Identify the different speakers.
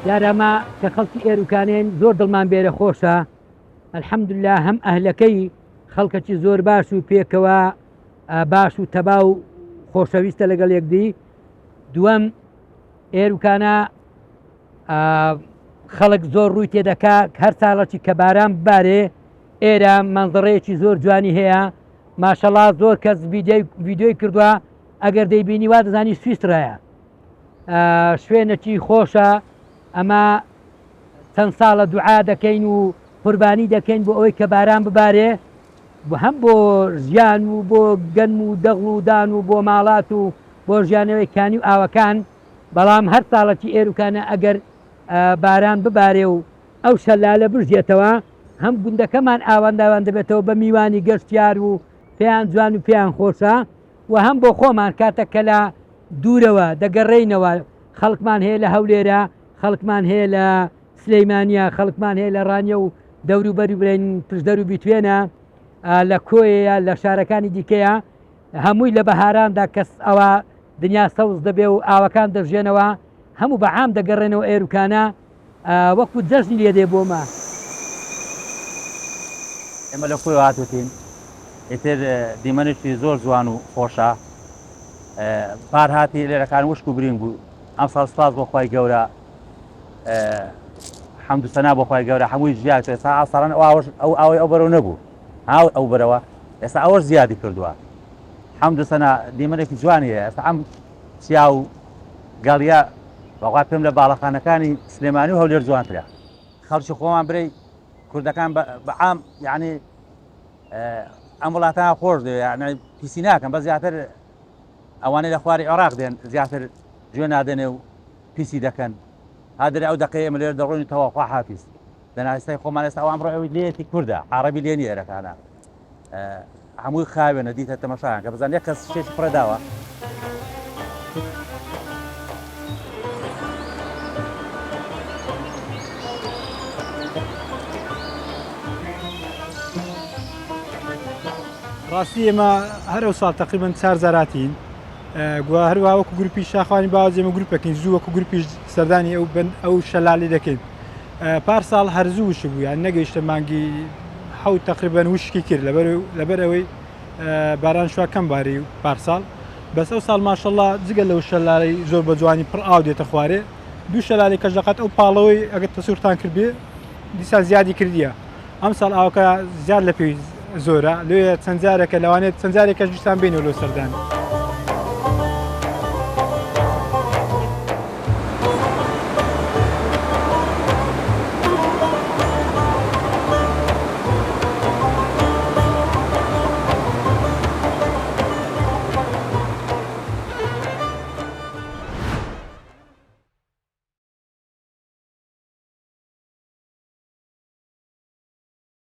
Speaker 1: یارەمە کە خەڵکی ئێروکانێن زۆر دڵمان بێرە خۆشە. الحەمدوللا هەم ئەهلەکەی خەڵکەکی زۆر باش و پێکەوە باش و تەبا و خۆشەویستە لەگەڵ یەکدی. دووەم ئێروکانە خەڵک زۆر ڕووی تێدەکا هەر ساڵەکی کە باران ببارێ ئێرە مەنزەڕەیەکی زۆر جوانی هەیە. ماشەڵڵا زۆر کەس ڤیدیۆی کردووە ئەگەر دەیبینی وا دەزانی سویسرایە. شوێنێکی خۆشە. ئەمە چەند ساڵە دوعا دەکەین و قوربانی دەکەین بۆ ئەوەی کە باران ببارێ، هەم بۆ ژیان و بۆ گەنم و دەغڵ و دان و بۆ ماڵات و بۆ ژیانەوەی کانی و ئاوەکان. بەڵام هەر ساڵەکی ئێروکانە ئەگەر باران ببارێ و ئەو شەلالە بژێتەوە هەم گوندەکەمان ئاوەنداوان دەبێتەوە بە میوانی گەشتیار و پێیان جوان و پێیان خۆشە و هەم بۆ خۆمان کاتە کە لە دوورەوە دەگەڕێینەوە. خەڵکمان هەیە لە هەولێرە، خەڵکمان هەیە لە سلەیمانیا، خەڵکمان هەیە لە ڕانیە و دەوروبەری برێن پشدەر و بیتوێنە، لە کۆیە لە شارەکانی دیکەیە. هەمووی لە بەهاراندا کەس ئەوە دنیا سەوز دەبێ و ئاوەکان دەژێنەوە هەموو بەعام دەگەڕێنەوە ئێروکانە وەکو جەژنی لێدێ بۆمە.
Speaker 2: ئێمە لە خۆی هاتوتین ئیتر دیمەنێکی زۆر جوان و خۆشە. پار هاتی لێرەکان وشک و برینگ بوو. ئەم ساڵ سپاس بۆ خۆی گەورە، حەمد و سەنا بۆ خۆی گەورە هەمووی ژیاد ئێستا ئاساڕان ئەو ئەوەی ئەو بەرەو نەبوو ئەو بەرەوە ئێستا ئەوەش زیادی کردووە. حەمد و سەنا دیمەنێکی جوانی هەیە. ئێستا ئەم چیا و گەڵیا بەڵا پێم لە باڵەخانەکانی سلێمانی و هەولێر جوانترە. خەڵکی خۆمان برەی کوردەکان بەعام یعنی ئەم وڵاتانە خۆش دەوێت یعنی پیسی ناکەن، بە زیاتر ئەوانەی لە خواری عێراق دێن زیاتر گوێ نادەنێ و پیسی دەکەن. هادرێ ئەو دەقەیە ئێمە لێرە دەڕۆین تەواو حافیز دەناویستای خۆمان. ئێستا ئەو ئەمڕۆ ئەوی لێیەتی کووردە عەرەبی لێ نیە ئێرەکانە، هەمووی خاوێنە دیتە تەماشایان کە بزانێت یەک کەس شتێکی پڕەداوە.
Speaker 3: ڕاستی ئێمە هەرو ساڵ تقریبان 4 زاراتین گووا هەروە وەکو گروپی شاخوانی باوەز ئێمە گروپەکەین زوو وەکو گروپیش سەردانی ئەو شەلالی دەکەین. پار ساڵ هەرزوو وش بوو یان نەگەیشتە مانگی حەوت تقریبان وشکی کرد لەبەر ئەوەی باران شوا کەم باری و پارساڵ. بەس ئەو ساڵ ماشەڵڵا جگە لەو شەلالەی زۆر بە جوانی پڕ ئاو دێتە خوارێ. دوو شەلالی کەش دەقەت ئەو پاڵەوەی ئەگەر تەسوورتان کردبێ دیسان زیادی کردیە. ئەم ساڵ ئاوکە زیاد لە پێی زۆرە لێ چەند جارێکە لەوانێت چەند جارێکەش دوستان بینەوە لەو سەردان.